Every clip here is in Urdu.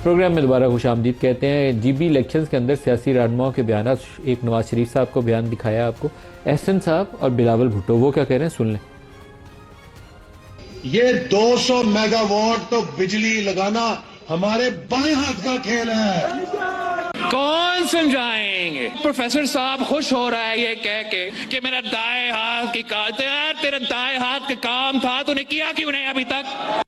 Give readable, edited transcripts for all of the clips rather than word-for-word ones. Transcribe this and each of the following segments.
پروگرام میں دوبارہ خوش آمدید کہتے ہیں. جی بی الیکشنز کے اندر سیاسی رہنماؤں کے بیانات, ایک نواز شریف صاحب کو بیان دکھایا آپ کو, احسن صاحب اور بلاول بھٹو, وہ کیا کہہ رہے ہیں سن لیں. یہ 200 میگا واٹ تو بجلی لگانا ہمارے بائیں ہاتھ کا کھیل ہے. کون سمجھائیں گے؟ پروفیسر صاحب خوش ہو رہا ہے یہ کہہ کے کہ میرا دائیں ہاتھ کی تیرا دائیں ہاتھ کا کام تھا, تو نے کیا کیوں نہیں ابھی تک؟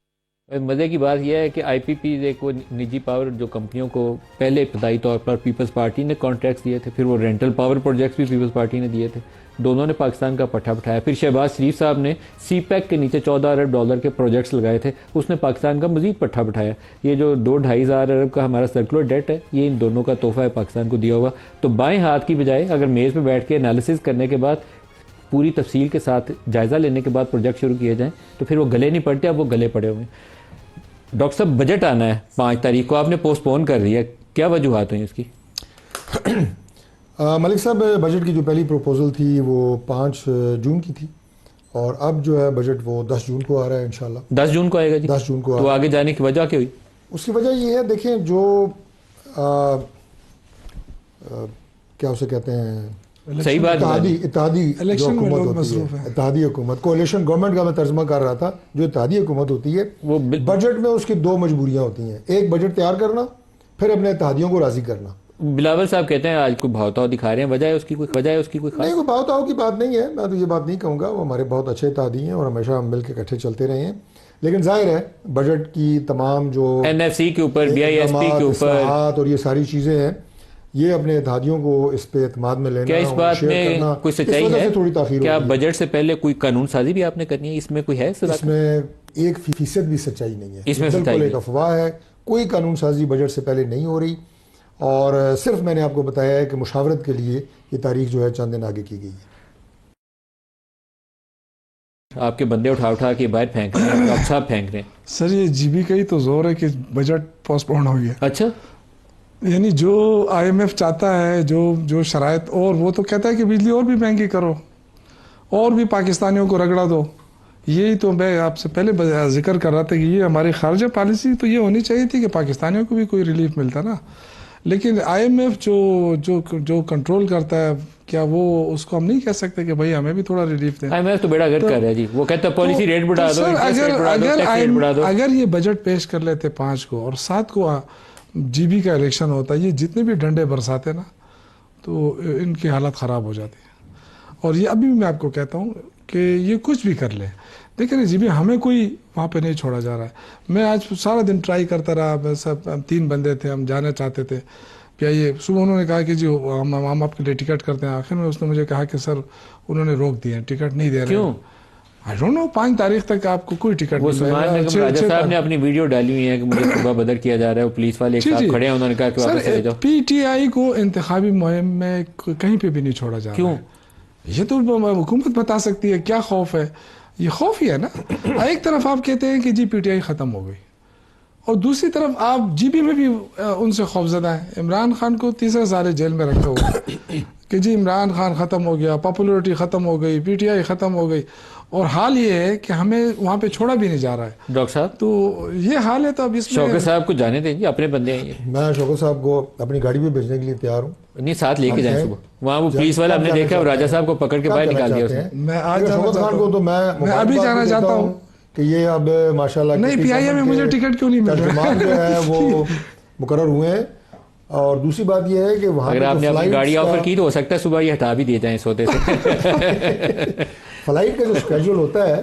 مزے کی بات یہ ہے کہ آئی پی پیز ایک وہ نجی پاور جو کمپنیوں کو پہلے ابتدائی طور پر پیپلز پارٹی نے کانٹریکٹس دیے تھے, پھر وہ رینٹل پاور پروجیکٹس بھی پیپلز پارٹی نے دیے تھے, دونوں نے پاکستان کا پٹھا بٹھایا. پھر شہباز شریف صاحب نے سی پیک کے نیچے $14 ارب کے پروجیکٹس لگائے تھے, اس نے پاکستان کا مزید پٹھا بٹھایا. یہ جو 2-2.5 ارب کا ہمارا سرکولر ڈیٹ ہے, یہ ان دونوں کا تحفہ ہے پاکستان کو دیا ہوا. تو بائیں ہاتھ کی بجائے اگر میز پہ بیٹھ کے انالیسس کرنے کے بعد پوری تفصیل کے ساتھ جائزہ لینے کے بعد پروجیکٹ شروع کیے جائیں تو پھر وہ گلے نہیں پڑتے, اب وہ گلے پڑے ہوئے ہیں. ڈاکٹر صاحب بجٹ آنا ہے 5 تاریخ کو, آپ نے پوسٹ پون کر دیا, کیا وجوہات ہوئی اس کی؟ ملک صاحب, بجٹ کی جو پہلی پروپوزل تھی وہ 5 جون کی تھی, اور اب جو ہے بجٹ وہ 10 جون کو آ رہا ہے انشاءاللہ. 10 جون کو آئے گا جی. 10 جون کو تو آگے جانے کی وجہ کیا ہوئی؟ اس کی وجہ یہ ہے, دیکھیں جو کیا اسے کہتے ہیں, صحیح بات, اتحادی جو حکومت ہوتی ہے, اتحادی حکومت, کولیشن گورنمنٹ کا میں ترجمہ کر رہا تھا, جو اتحادی حکومت ہوتی ہے وہ بجٹ میں اس کی 2 مجبوریاں ہوتی ہیں, ایک بجٹ تیار کرنا, پھر اپنے اتحادیوں کو راضی کرنا. بلاول صاحب کہتے ہیں آج کوئی بہت دکھا رہے ہیں, وجہ ہے اس کی کوئی خاص؟ نہیں, کوئی بہت کی بات نہیں ہے, میں تو یہ بات نہیں کہوں گا, وہ ہمارے بہت اچھے اتحادی ہیں اور ہمیشہ ہم مل کے اکٹھے چلتے رہے ہیں. لیکن ظاہر ہے بجٹ کی تمام جو این ایف سی کے اوپر, بی آئی ایس پی کے اوپر اور یہ ساری چیزیں ہیں, یہ اپنے اتحادیوں کو اس پہ اعتماد میں لینا, کیا اس بات میں کوئی سچائی ہے؟ تھوڑی تاخیر کیا بجٹ سے پہلے کوئی قانون سازی بھی آپ نے کرنی ہے؟ اس میں کوئی ہے؟ اس میں 1% بھی سچائی نہیں ہے, اس میں بالکل ایک افواہ ہے. کوئی قانون سازی بجٹ سے پہلے نہیں ہو رہی, اور صرف میں نے آپ کو بتایا ہے کہ مشاورت کے لیے یہ تاریخ جو ہے چند دن آگے کی گئی ہے. آپ کے بندے اٹھا کے باہر پھینک رہے ہیں, ڈاکٹر صاحب پھینک رہے ہیں. سر یہ جی بی کا ہی تو زور ہے کہ بجٹ پوسٹ پون ہو گیا. اچھا, یعنی جو آئی ایم ایف چاہتا ہے, جو شرائط, اور وہ تو کہتا ہے کہ بجلی اور بھی مہنگی کرو, اور بھی پاکستانیوں کو رگڑا دو. یہی تو میں آپ سے پہلے ذکر کر رہا تھا کہ یہ ہماری خارجہ پالیسی تو یہ ہونی چاہیے تھی کہ پاکستانیوں کو بھی کوئی ریلیف ملتا نا. لیکن آئی ایم ایف جو کنٹرول کرتا ہے, کیا وہ اس کو ہم نہیں کہہ سکتے کہ بھائی ہمیں بھی تھوڑا ریلیف دیں؟ آئی ایم ایف تو بیڑا گرد کر رہا ہے جی, وہ کہتا ہے پالیسی ریٹ بڑھا دو. اگر یہ بجٹ پیش کر لیتے 5 کو اور 7 کو جی بی کا الیکشن ہوتا, یہ جتنے بھی ڈنڈے برساتے نا تو ان کی حالت خراب ہو جاتی ہے. اور یہ ابھی بھی میں آپ کو کہتا ہوں کہ یہ کچھ بھی کر لیں, دیکھیں جی بھی ہمیں کوئی وہاں پہ نہیں چھوڑا جا رہا ہے. میں آج سارا دن ٹرائی کرتا رہا, ہم 3 بندے تھے, ہم جانا چاہتے تھے PIA. صبح انہوں نے کہا کہ جی ہم آپ کے لیے ٹکٹ کرتے ہیں. آخر میں اس نے مجھے کہا کہ سر انہوں نے روک دیا, ٹکٹ نہیں دے رہے. کیوں؟ آئی ڈونٹ نو, 5 تاریخ تک آپ کو کوئی ٹکٹ وہ سلمان نگم راجہ صاحب نے اپنی ویڈیو ڈالی ہوئی ہے کہ مجھے صبح بدر کیا جا رہا ہے, وہ پولیس والے ایک ساتھ کھڑے ہیں, انہوں نے کہا کہ واپس چلے جاؤ. PTI کو انتخابی مہم میں کہیں پہ بھی نہیں چھوڑا جا رہا. کیوں؟ یہ تو حکومت بتا سکتی ہے کیا خوف ہے. یہ خوف ہی ہے نا. ایک طرف آپ کہتے ہیں کہ جی PTI ختم ہو گئی, اور دوسری طرف آپ جی بی میں بھی ان سے خوفزدہ ہیں. عمران خان کو 3 سال جیل میں رکھا ہوا کہ جی عمران خان ختم ہو گیا, پاپولرٹی ختم ہو گئی, PTI ختم ہو گئی, اور حال یہ ہے کہ ہمیں وہاں پہ چھوڑا بھی نہیں جا رہا ہے. ڈاکٹر صاحب تو یہ حال ہے. تو اب اس میں شوکت صاحب کو جانے دیں جی, اپنے بندے ہیں. میں شوکت صاحب کو اپنی گاڑی پہ بھیجنے کے لیے تیار ہوں. نہیں, ساتھ لے کے جائیں صبح. وہاں وہ پولیس والا ہم نے دیکھا, اور راجہ صاحب کو پکڑ کے باہر نکال دیا اس نے. میں آج شوکت خان کو تو میں ابھی جانا چاہتا ہوں کہ یہ اب ماشاءاللہ نہیں, PIA میں مجھے ٹکٹ کیوں نہیں مل رہا, جو ہے وہ مقرر ہوئے ہیں. اور دوسری بات یہ ہے کہ وہاں اگر آپ نے اپنی گاڑی آفر کی تو ہو سکتا ہے صبح یہ ہٹا بھی دیے جائیں سوتے سے. فلائٹ کا جو اسکیجول ہوتا ہے,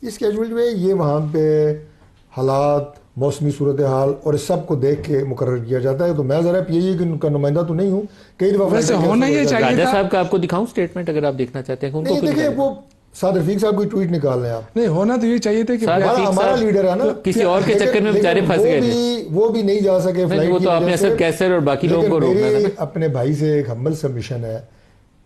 اس اسکیجول میں یہ وہاں پہ حالات, موسمی صورتحال اور اس سب کو دیکھ کے مقرر کیا جاتا ہے. تو میں ذرا PIA کا نمائندہ تو نہیں ہوں, کئی دفعہ ویسے ہونا یہ چاہیے. راجہ صاحب کا آپ کو دکھاؤں اسٹیٹمنٹ اگر آپ دیکھنا چاہتے ہیں. نہیں دیکھیں, وہ سعد رفیق صاحب کوئی ٹویٹ نکال لیں آپ. نہیں, ہونا تو یہ چاہیے تھا کہ ہمارا لیڈر ہے نا, کسی اور کے چکر میں بیچارے پھنس گئے تھے, وہ بھی نہیں جا سکے فلائٹ. وہ تو آپ نے اسد کیسر اور باقی لوگوں کو روکنا تھا. اپنے بھائی سے ایک ہمبل سبمیشن ہے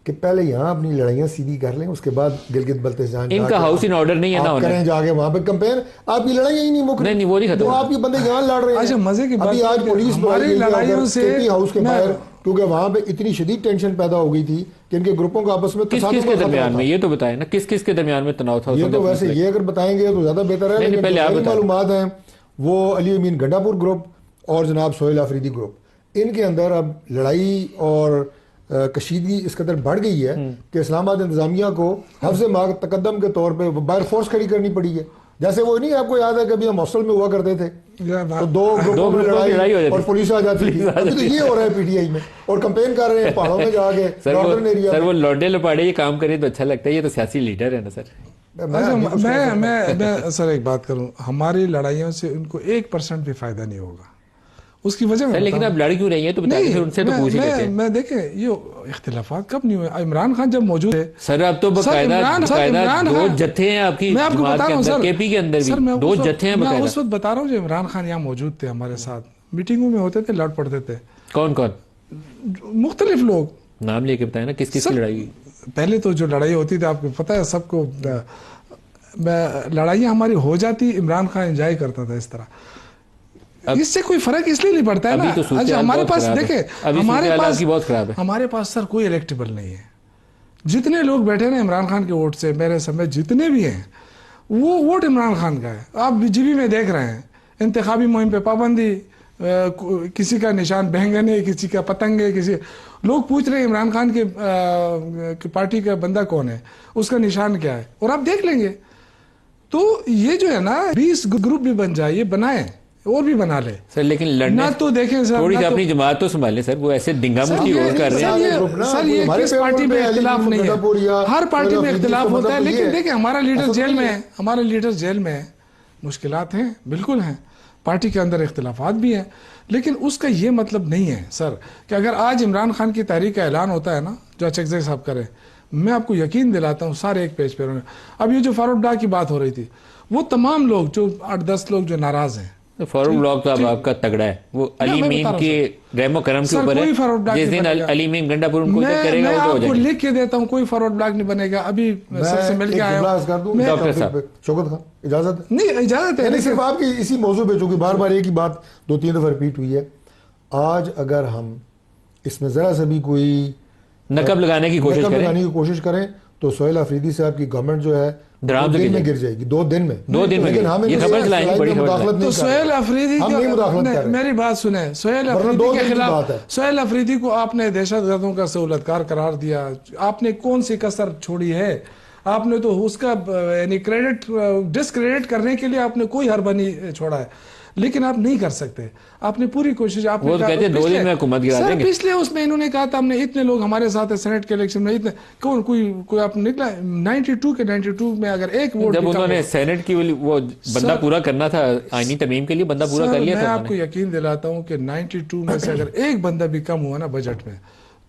کہ پہلے یہاں اپنی لڑائیاں سیدھی کر لیں, اس کے بعد گلگت بلتستان ان کا ہاؤس ان آرڈر نہیں ہے نا, کریں جا کے وہاں پہ کمپین. آپ کی لڑائیاں ہی نہیں مک رہی, نہیں وہ نہیں ختم, آپ کے بندے یہاں لڑ رہے ہیں. اچھا مزے کی بات, ابھی آج پولیس ہماری لڑائیوں سے ہاؤس کے باہر, کیونکہ وہاں پہ اتنی شدید ٹینشن پیدا ہو گئی تھی کہ ان کے گروپوں کا آپس میں کس کس کے درمیان میں, یہ تو بتائیں نا, کس کس کے درمیان میں تناؤ تھا. یہ تو ویسے یہ اگر بتائیں گے تو زیادہ بہتر ہے, لیکن پہلے معلومات ہیں وہ علی امین گنڈا پور گروپ اور جناب سہیل آفریدی گروپ، ان کے اندر اب لڑائی اور کشیدگی اس قدر بڑھ گئی ہے کہ اسلام آباد انتظامیہ کو حفظ تقدم کے طور پہ باہر فورس کھڑی کرنی پڑی ہے. جیسے وہ نہیں آپ کو یاد ہے کہ ابھی ہم ہاسٹل میں ہوا کرتے تھے تو دو گروپوں میں لڑائی اور پولیس آ جاتی تھی. ابھی تو یہ ہو رہا ہے پی ٹی آئی میں، اور کمپین کر رہے ہیں پہاڑوں میں جا کے نارتھرن ایریا. سر وہ لوڈے لپاڑے یہ کام کرے تو اچھا لگتا ہے، یہ تو سیاسی لیڈر ہے نا سر. میں سر ایک بات کروں، ہماری لڑائیوں سے ان کو 1% بھی فائدہ نہیں ہوگا. اس کی وجہ میں لیکن اب لڑ کیوں رہی ہیں تو بتائیے، ان سے تو پوچھ ہی لیتے ہیں. میں دیکھیں یہ اختلافات کب نہیں ہوئے، عمران خان جب موجود ہے سر اب تو باقاعدہ دو جتھے ہیں آپ کی جماعت کے اندر، کے پی کے اندر بھی دو جتھے ہیں باقاعدہ. میں اس وقت بتا رہا ہوں جو عمران خان یہاں موجود تھے ہمارے ساتھ، میٹنگوں میں ہوتے تھے، لڑ پڑتے تھے. کون کون؟ مختلف لوگ، نام لے کے بتائیں نا، کس کس کی لڑائی ہوئی؟ پہلے تو جو لڑائی ہوتی تھی آپ کو پتہ ہے سب کو، لڑائیاں ہماری ہو جاتی، عمران خان انجوائے کرتا تھا اس طرح. اس سے کوئی فرق اس لیے نہیں پڑتا ہے نا. ہمارے پاس دیکھیں، ہمارے پاس سر کوئی الیکٹیبل نہیں ہے. جتنے لوگ بیٹھے نا عمران خان کے ووٹ سے، میرے سمیت جتنے بھی ہیں، وہ ووٹ عمران خان کا ہے. آپ جی بی میں دیکھ رہے ہیں انتخابی مہم پہ پابندی، کسی کا نشان بہنگن ہے، کسی کا پتنگ ہے، کسی لوگ پوچھ رہے ہیں عمران خان کے پارٹی کا بندہ کون ہے، اس کا نشان کیا ہے، اور آپ دیکھ لیں گے. تو یہ جو ہے نا 20 گروپ بھی بن جائے، یہ بنائیں اور بھی بنا لے سر، لیکن لڑنا تو دیکھیں سر، تھوڑی سی اپنی جماعت تو سنبھالیں سر. وہ ایسے دنگا مٹی اور کر رہے ہیں. سر یہ کس پارٹی میں اختلاف نہیں ہے، ہر پارٹی میں اختلاف ہوتا ہے. لیکن دیکھیں ہمارا لیڈر جیل میں ہے، ہمارا لیڈر جیل میں ہے، مشکلات ہیں بالکل ہیں، پارٹی کے اندر اختلافات بھی ہیں. لیکن اس کا یہ مطلب نہیں ہے سر کہ اگر آج عمران خان کی تحریک کا اعلان ہوتا ہے نا، جو چکزئی صاحب کریں، میں آپ کو یقین دلاتا ہوں سارے ایک پیج پہ رہے. اب یہ جو فاروق ڈاک کی بات ہو رہی تھی، وہ تمام لوگ جو 8-10 لوگ جو ناراض ہیں، فاروق بلاک تو اب آپ کا تگڑا ہے. وہ علی میم کے رحم و کرم کے اوپر ہے. جس دن علی میم گنڈا پور ان کو کرے گا وہ تو ہو جائے گا. میں لکھ کے دیتا ہوں، کوئی فاروق بلاک نہیں بنے گا. ابھی سب سے مل کے آیا ہوں. ڈاکٹر صاحب شوکت خان اجازت نہیں، اجازت ہے. صرف آپ کی اسی موضوع پہ، چونکہ بار بار ایک ہی بات 2-3 دفعہ ریپیٹ ہوئی ہے، آج اگر ہم اس میں ذرا سا بھی کوئی نقب لگانے کی کوشش کریں تو سہیل آفریدی صاحب کی گورنمنٹ جو ہے 2 دن میں گر جائے گی. 2 دن میں لیکن ہم مداخلت نہیں. سہیل آفریدی میری بات سنیں، سہیل آفریدی کو آپ نے دہشت گردوں کا سہولتکار قرار دیا. آپ نے کون سی کسر چھوڑی ہے؟ آپ نے تو اس کا یعنی ڈسکریڈٹ کرنے کے لیے آپ نے کوئی حربہ نہیں چھوڑا ہے. لیکن آپ نہیں کر سکتے، آپ نے پوری کوشش. آپ وہ کہتے ہیں 2 دن میں حکومت گرا دیں گے. پچھلے اس میں انہوں نے کہا تھا ہم نے اتنے لوگ ہمارے ساتھ ہیں سینٹ کے الیکشن میں، اتنے کوئی آپ نکلا 92 میں اگر ایک ووٹ. جب انہوں نے سینٹ کی وہ بندہ پورا کرنا تھا آئینی ترمیم کے لیے، بندہ پورا کر لیا تھا. میں آپ کو یقین دلاتا ہوں کہ 92 میں سے اگر ایک بندہ بھی کم ہوا نا بجٹ میں،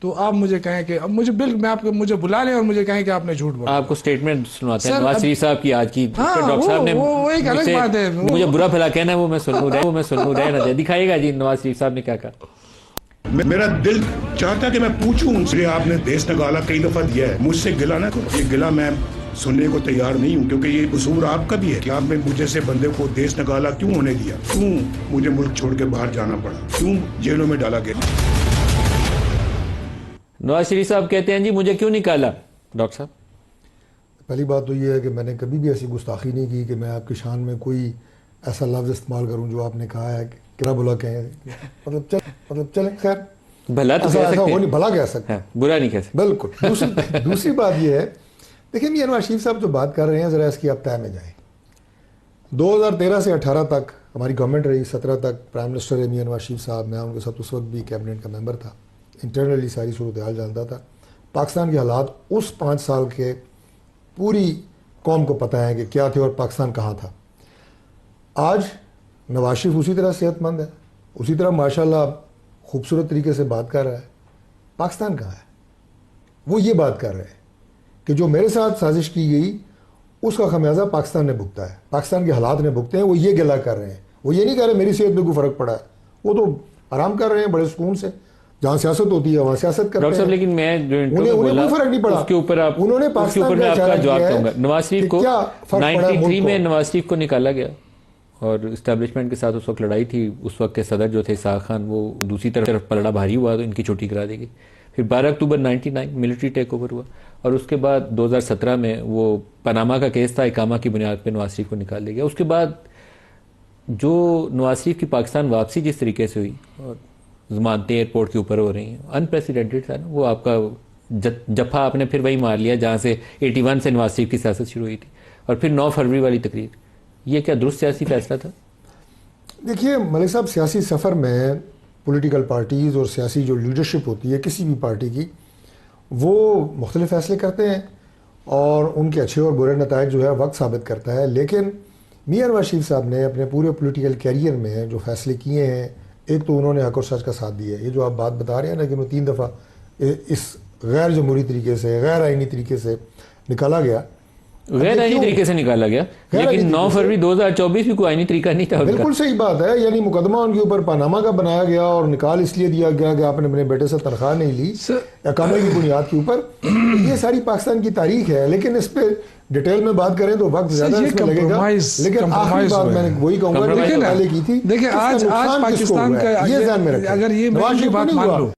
تو آپ مجھے کہیں کہ اب مجھے بلا لیں اور مجھے کہیں کہ آپ نے جھوٹ بولا. آپ کو سٹیٹمنٹ سنواتے ہیں نواز شریف صاحب کی آج کی. ڈاکٹر صاحب نے وہ ایک الگ بات ہے، مجھے برا بھلا کہنا ہے، وہ میں سنوں رہنا دے. دکھائیے گا جی نواز شریف صاحب نے کیا کہا. میرا دل چاہتا کہ میں پوچھوں ان سے، آپ نے دیس نگالا کئی دفعہ دیا ہے، مجھ سے گلا نہ کرو. یہ گلا میں سننے کو تیار نہیں ہوں، کیونکہ یہ قصور آپ کا بھی ہے کہ آپ نے مجھے سے بندے کو دیس نگالا کیوں ہونے دیا، کیوں مجھے ملک چھوڑ کے باہر جانا پڑا، کیوں جیلوں میں ڈالا گیا. نواز شریف صاحب کہتے ہیں جی مجھے کیوں نکالا. ڈاکٹر صاحب پہلی بات تو یہ ہے کہ میں نے کبھی بھی ایسی گستاخی نہیں کی کہ میں آپ کی شان میں کوئی ایسا لفظ استعمال کروں جو آپ نے کہا ہے کہ بھلا کہیں، مطلب چلیں خیر بھلا تو کہہ سکتے ہیں، بھلا کہہ سکتے ہیں، برا نہیں کہہ سکتے. بالکل. دوسری بات یہ ہے، دیکھیں میاں نواز شریف صاحب جو بات کر رہے ہیں ذرا اس کی آپ طے میں جائیں. 2013 سے 18 تک ہماری گورنمنٹ رہی، 17 تک پرائم منسٹر ہے میاں نواز شریف صاحب. میں ان کے ساتھ اس وقت بھی کیبنٹ کا ممبر تھا، انٹرنلی ساری صورتحال جانتا تھا. پاکستان کے حالات اس 5 سال کے پوری قوم کو پتہ ہے کہ کیا تھے اور پاکستان کہاں تھا. آج نواز شریف اسی طرح صحت مند ہے، اسی طرح ماشاءاللہ خوبصورت طریقے سے بات کر رہا ہے. پاکستان کہاں ہے؟ وہ یہ بات کر رہے ہیں کہ جو میرے ساتھ سازش کی گئی اس کا خمیازہ پاکستان نے بھگتا ہے، پاکستان کے حالات نے بھگتے ہیں. وہ یہ گلا کر رہے ہیں، وہ یہ نہیں کہہ رہے میری صحت میں کوئی فرق پڑا ہے. وہ تو آرام کر رہے ہیں بڑے سکون سے، جہاں سیاست ہوتی ہے وہاں سیاست کرتے ہیں. لیکن میں جو انہیں کوئی فرق نہیں پڑا. اس کے اوپر انہوں نے پاکستان میں آپ کا جواب دوں گا. نواز شریف کو 93 میں نواز شریف کو نکالا گیا اور اسٹیبلشمنٹ کے ساتھ اس وقت لڑائی تھی. اس وقت کے صدر جو تھے اسحاق خان، وہ دوسری طرف پلڑا بھاری ہوا تو ان کی چھٹی کرا دی گئی. پھر 12 اکتوبر 99 ملٹری ٹیک اوور ہوا اور اس کے بعد 2017 میں وہ پاناما کا کیس تھا، اقامہ کی بنیاد پہ نواز شریف کو نکال دیا گیا. اس کے بعد جو نواز شریف کی پاکستان واپسی جس طریقے سے ہوئی اور ضمانتیں ایئرپورٹ کے اوپر ہو رہی ہیں, انپریسیڈنٹڈ تھا نا وہ. آپ کا جفا آپ نے پھر وہی مار لیا جہاں سے 81 سے نواز شریف کی سیاست شروع ہوئی تھی, اور پھر 9 فروری والی تقریر. یہ کیا درست سیاسی فیصلہ تھا؟ دیکھیے ملک صاحب, سیاسی سفر میں پولیٹیکل پارٹیز اور سیاسی جو لیڈرشپ ہوتی ہے کسی بھی پارٹی کی, وہ مختلف فیصلے کرتے ہیں اور ان کے اچھے اور برے نتائج جو ہے وقت ثابت کرتا ہے. لیکن میاں نواز شریف صاحب نے اپنے پورے پولیٹیکل کیریئر میں جو فیصلے کیے ہیں, ایک تو انہوں نے حق اور سچ کا ساتھ دیا ہے. یہ جو آپ بات بتا رہے ہیں نا کہ وہ 3 دفعہ اس غیر جمہوری طریقے سے, غیر آئینی طریقے سے نکالا گیا, غیر آئینی طریقے سے نکالا گیا, لیکن 9 فروری 2024 بھی کوئی آئینی طریقہ نہیں تھا. بالکل صحیح بات ہے, یعنی مقدمہ ان کے اوپر پاناما کا بنایا گیا اور نکال اس لیے دیا گیا کہ آپ نے اپنے بیٹے سے تنخواہ نہیں لی اقامے کی بنیاد کے اوپر. یہ ساری پاکستان کی تاریخ ہے, لیکن اس پہ ڈیٹیل میں بات کریں تو وقت زیادہ اس میں لگے گا. لیکن آخری بات میں نے وہی کہوں گا جو پہلے کی تھی, دیکھیں آج پاکستان کا, یہ ذہن میں رکھیں, اگر یہ بات مان لو